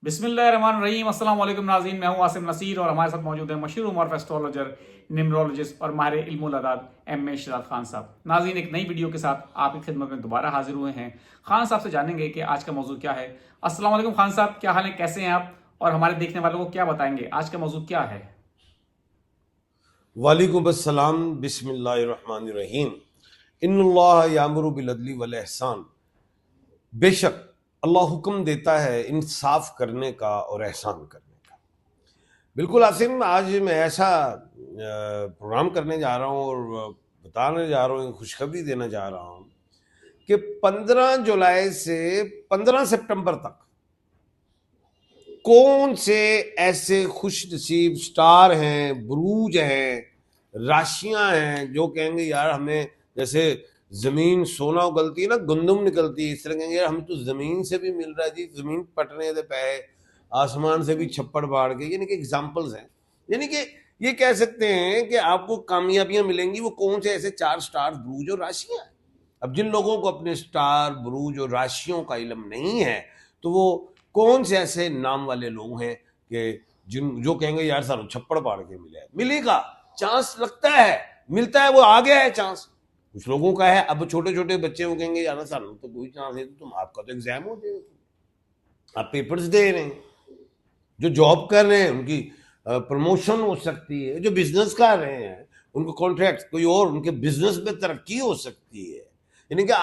बिस्मिल्लाहिर्रहमानिर्रहीम। अस्सलाम वालेकुम नाज़रीन, मैं हूं आसिम नसीर और हमारे साथ मौजूद है मशहूर उमर एस्ट्रोलॉजर, न्यूमरोलॉजिस्ट और माहिर इल्मुल अदाद एम.ए. शिरात खान साहब। नाज़रीन, एक नई वीडियो के साथ आपकी खिदमत में दोबारा हाजिर हुए हैं। खान साहब से जानेंगे कि आज का मौजूद क्या है। अस्सलाम वालेकुम खान साहब, क्या हाल है, कैसे हैं आप, और हमारे देखने वालों को क्या बताएंगे, आज का मौजूद क्या है? वालेकुम अस्सलाम। बिस्मिल्लाहिर्रहमानिर्रहीम। इन्नल्लाह यामुरु बिल अदली वल एहसान। बेशक अल्लाह हुक्म देता है इंसाफ करने का और एहसान करने का। बिल्कुल आसिम, आज मैं ऐसा प्रोग्राम करने जा रहा हूँ और बताने जा रहा हूँ, खुशखबरी देना जा रहा हूँ कि 15 जुलाई से 15 सितंबर तक कौन से ऐसे खुश नसीब स्टार हैं, बुरूज हैं, राशियां हैं जो कहेंगे यार हमें, जैसे जमीन सोना उगलती है ना, गंदम निकलती है, इस तरह कहेंगे यार हमें तो जमीन से भी मिल रहा है जी, जमीन पटने दे पैसे, आसमान से भी छप्पड़ बाढ़ के, यानी कि एग्जाम्पल्स हैं। यानी कि ये कह सकते हैं कि आपको कामयाबियां मिलेंगी वो कौन से ऐसे 4 स्टार, बुरूज और राशियां हैं। अब जिन लोगों को अपने स्टार, बुरूज और राशियों का इल्म नहीं है तो वो कौन से ऐसे नाम वाले लोग हैं कि जो कहेंगे यार सारू छप्पड़ पाड़ के मिलेगा, चांस लगता है, मिलता है, वो आ गया है चांस। कुछ लोगों का है, अब छोटे छोटे बच्चे वो कहेंगे यार सारू तो कोई चांस है, तो तुम, आपका तो एग्जाम हो जाएगा, आप पेपर्स दे रहे हैं। जो जॉब कर रहे हैं उनकी प्रमोशन हो सकती है, जो बिजनेस कर रहे हैं उनको कॉन्ट्रैक्ट कोई और, उनके बिजनेस में तरक्की हो सकती है। यानी कि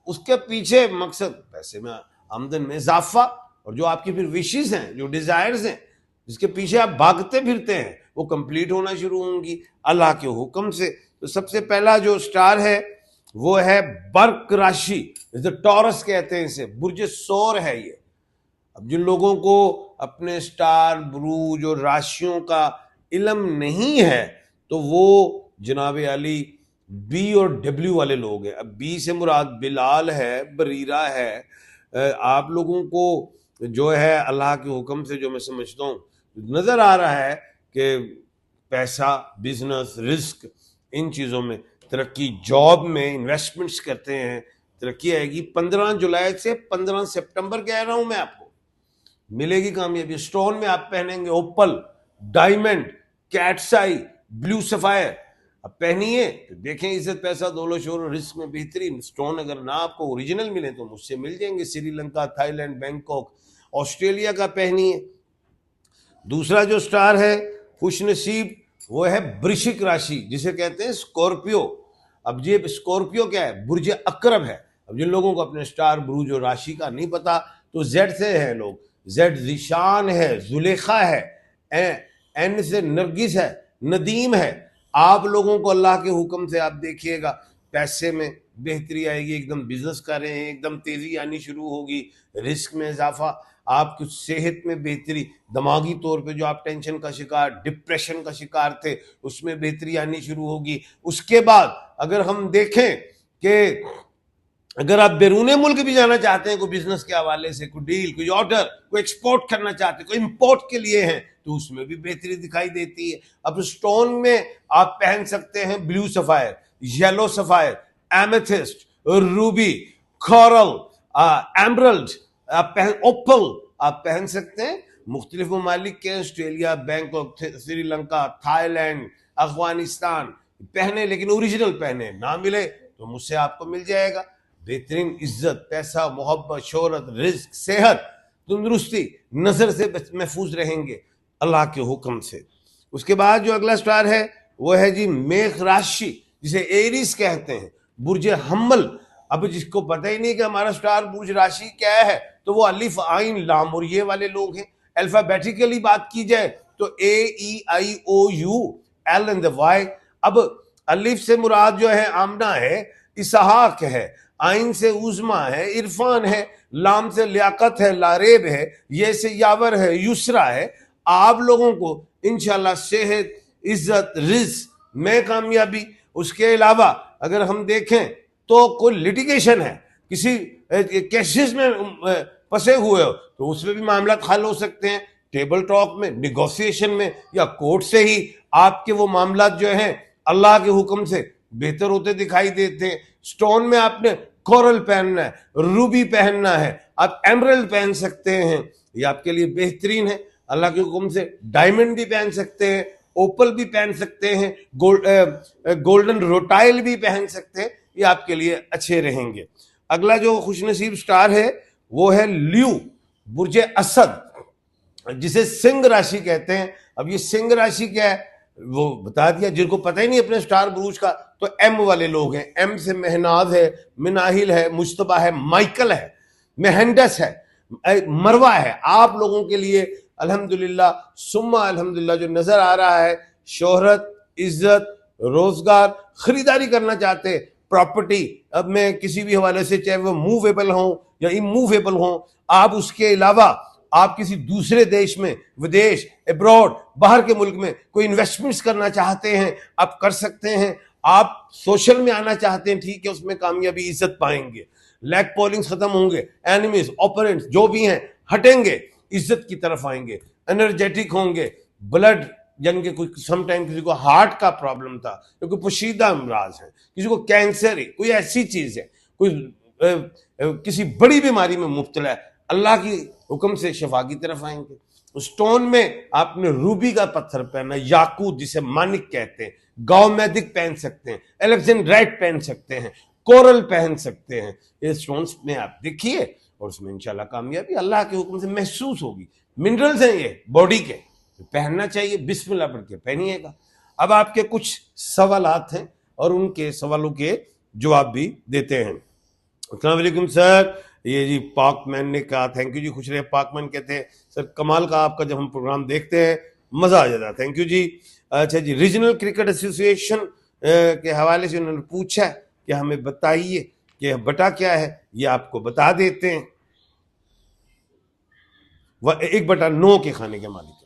उसके पीछे मकसद पैसे में, आमदन में इजाफा, और जो आपकी फिर विशेस हैं, जो डिजायर्स हैं, जिसके पीछे आप भागते फिरते हैं, वो कंप्लीट होना शुरू होंगी अल्लाह के हुक्म से। तो सबसे पहला जो स्टार है वो है बर्क राशि, जैसे टॉरस कहते हैं इसे, बुर्ज सौर है ये। अब जिन लोगों को अपने स्टार, बुरूज और राशियों का इल्म नहीं है तो वो जनाब अली बी और डब्ल्यू वाले लोग हैं। अब बी से मुराद बिलाल है, बरीरा है। आप लोगों को जो है अल्लाह के हुक्म से, जो मैं समझता हूँ, नजर आ रहा है कि पैसा, बिजनेस, रिस्क, इन चीजों में तरक्की, जॉब में इन्वेस्टमेंट्स करते हैं, तरक्की आएगी। 15 जुलाई से 15 सितंबर कह रहा हूं मैं, आपको मिलेगी कामयाबी। स्टोन में आप पहनेंगे ओपल, डायमंड, कैट्स आई, ब्लू सफायर, अब पहनिए तो देखें इज्जत, पैसा, दौलत, शोहरत, रिस्क में बेहतरीन। स्टोन अगर ना आपको ओरिजिनल मिले तो मुझसे मिल जाएंगे, श्रीलंका, थाईलैंड, बैंकॉक, ऑस्ट्रेलिया का पहनिए। दूसरा जो स्टार है खुश नसीब, वो है वृश्चिक राशि, जिसे कहते हैं स्कॉर्पियो। अब ये स्कॉर्पियो क्या है? बुर्ज अकरब है। अब जिन लोगों को अपने स्टार, बुरूज और राशि का नहीं पता तो जेड से है लोग, जेड जिशान है, जुलेखा है, एन से नरगिस है, नदीम है। आप लोगों को अल्लाह के हुक्म से आप देखिएगा पैसे में बेहतरी आएगी, एकदम बिजनेस कर रहे हैं, एकदम तेजी आनी शुरू होगी, रिस्क में इजाफा, आपकी सेहत में बेहतरी, दिमागी तौर पे जो आप टेंशन का शिकार, डिप्रेशन का शिकार थे, उसमें बेहतरी आनी शुरू होगी। उसके बाद अगर हम देखें कि अगर आप बैरून मुल्क भी जाना चाहते हैं, कोई बिजनेस के हवाले से, कोई डील, कोई ऑर्डर, कोई एक्सपोर्ट करना चाहते हैं, कोई इंपोर्ट के लिए हैं, तो उसमें भी बेहतरी दिखाई देती है। अब स्टोन में आप पहन सकते हैं blue sapphire, yellow sapphire, amethyst, Ruby, coral, emerald, आप पहन, ओपल आप पहन सकते हैं। मुख्तलिफ ममालिक के, Australia, Bangkok, Sri Lanka, Thailand, Afghanistan पहने, लेकिन ओरिजिनल पहने। ना मिले तो मुझसे आपको मिल जाएगा। बेहतरीन इज्जत, पैसा, मोहब्बत, शोहरत, रिस्क, सेहत, तंदुरुस्ती, नजर से महफूज रहेंगे अल्लाह के हुक्म से। उसके बाद जो अगला स्टार है वो है जी मेघ राशि, जिसे एरीज कहते हैं, बुर्ज हम्मल। अब जिसको पता ही नहीं कि हमारा स्टार बुर्ज राशि क्या है तो वो अलिफ, आइन, लाम और ये वाले लोग हैं। अल्फाबेटिकली बात की जाए तो AEIOU, L एंड वाई। अब अलिफ से मुराद जो है आमना है, इसहाक है, आइन से उज़मा है, इरफान है, लाम से लियाकत है, लारेब है, ये से यावर है, युसरा है। आप लोगों को इंशाल्लाह सेहत, इज्जत, रिस्क में कामयाबी। उसके अलावा अगर हम देखें तो कोई लिटिगेशन है, किसी केसेस में फंसे हुए हो तो उसमें भी मामला हल हो सकते हैं, टेबल टॉक में, निगोशिएशन में, या कोर्ट से ही आपके वो मामला जो हैं अल्लाह के हुक्म से बेहतर होते दिखाई देते हैं। स्टोन में आपने कोरल पहनना है, रूबी पहनना है, आप एमरल्ड पहन सकते हैं, ये आपके लिए बेहतरीन है। अल्लाह के हुक्म से डायमंड भी पहन सकते हैं, ओपल भी पहन सकते हैं, गोल्डन रोटाइल भी पहन सकते हैं, ये आपके लिए अच्छे रहेंगे। अगला जो खुशनसीब स्टार है वो है लियो, बुर्ज असद, जिसे सिंह राशि कहते हैं। अब ये सिंह राशि क्या है वो बता दिया, जिनको पता ही नहीं अपने स्टार बुरूज का, तो एम वाले लोग हैं। एम से मेहनाज है, मिनाहिल है, मुश्तबा है, माइकल है, मेहंडस है, मरवा है। आप लोगों के लिए अल्हम्दुलिल्लाह सुम्मा अल्हम्दुलिल्लाह जो नजर आ रहा है, शोहरत, इज्जत, रोजगार, खरीदारी करना चाहते, प्रॉपर्टी, अब मैं किसी भी हवाले से, चाहे वो मूवेबल हो या इमूवेबल हो, आप उसके अलावा आप किसी दूसरे देश में, विदेश, अब्रॉड, बाहर के मुल्क में कोई इन्वेस्टमेंट्स करना चाहते हैं, आप कर सकते हैं। आप सोशल में आना चाहते हैं, ठीक है, उसमें कामयाबी, इज्जत पाएंगे। लैग पोलिंग खत्म होंगे, एनिमीज, ओपोनेंट्स जो भी हैं हटेंगे, इज्जत की तरफ आएंगे, एनर्जेटिक होंगे। ब्लड यानी कि कोई समटाइम किसी को हार्ट का प्रॉब्लम था, कोई पोशीदा अमराज है, किसी को कैंसर है, कोई ऐसी चीज है, कोई किसी बड़ी बीमारी में मुब्तला है, अल्लाह की हुक्म से शिफा की तरफ आएंगे। स्टोन में आपने रूबी का पत्थर पहना, याकूत जिसे मानिक कहते हैं, गावमेदिक पहन सकते हैं, एलेक्जेंड्राइट पहन सकते हैं, कोरल पहन सकते हैं। ये स्टोन्स में आप देखिए और उसमें इंशाल्लाह कामयाबी अल्लाह के हुक्म से महसूस होगी। मिनरल्स हैं ये बॉडी के, पहनना चाहिए, बिस्मिल्लाह पढ़ के पहनिएगा। अब आपके कुछ सवालात हैं और उनके सवालों के जवाब भी देते हैं। अस्सलाम वालेकुम सर, ये जी पाकमैन ने कहा, थैंक यू जी, खुश रहे। पाकमैन कहते हैं सर कमाल का आपका जब हम प्रोग्राम देखते हैं मजा आ जाता है, थैंक यू जी। अच्छा जी, रीजनल क्रिकेट एसोसिएशन के हवाले से उन्होंने पूछा कि हमें बताइए कि बटा क्या है, ये आपको बता देते हैं। वह 1/9 के खाने के मालिक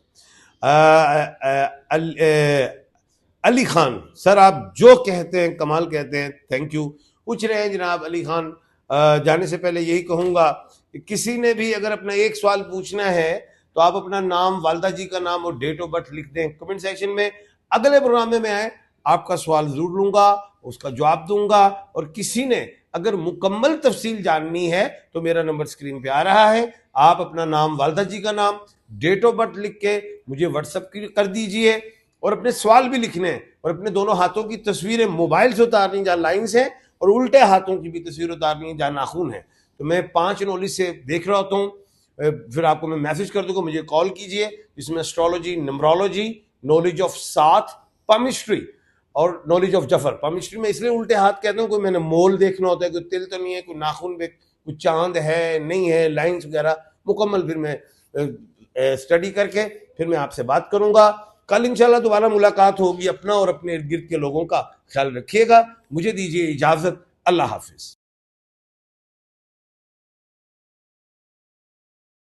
अली खान, सर आप जो कहते हैं कमाल कहते हैं, थैंक यू। पूछ रहे हैं जनाब अली खान, जाने से पहले यही कहूंगा कि किसी ने भी अगर अपना एक सवाल पूछना है तो आप अपना नाम, वालदा जी का नाम और डेट ऑफ बर्थ लिख दें कमेंट सेक्शन में। अगले प्रोग्राम में मैं आपका सवाल जरूर लूंगा, उसका जवाब दूंगा। और किसी ने अगर मुकम्मल तफसील जाननी है तो मेरा नंबर स्क्रीन पे आ रहा है, आप अपना नाम, वालदा जी का नाम, डेट ऑफ बर्थ लिख के मुझे व्हाट्सएप कर दीजिए और अपने सवाल भी लिखने हैं और अपने दोनों हाथों की तस्वीरें मोबाइल से उतारनी जहाँ लाइन्स हैं, और उल्टे हाथों की भी तस्वीर उतारनी है जहाँ नाखून है। तो मैं 5 नॉलेज से देख रहा होता हूँ, फिर आपको मैं मैसेज कर दूंगा, मुझे कॉल कीजिए, जिसमें एस्ट्रोलॉजी, न्यूमरोलॉजी, नॉलेज ऑफ साथ, पामिस्ट्री और नॉलेज ऑफ जफर। पामिस्ट्री में इसलिए उल्टे हाथ कहता हूँ, कोई मैंने मोल देखना होता है, कोई तिल तो नहीं है, कोई नाखून पे कोई चांद है नहीं है, लाइंस वगैरह मुकम्मल फिर मैं स्टडी करके फिर मैं आपसे बात करूंगा। कल इंशाल्लाह दोबारा मुलाकात होगी। अपना और अपने इर्द गिर्द के लोगों का ख्याल रखिएगा। मुझे दीजिए इजाजत, अल्लाह हाफिज।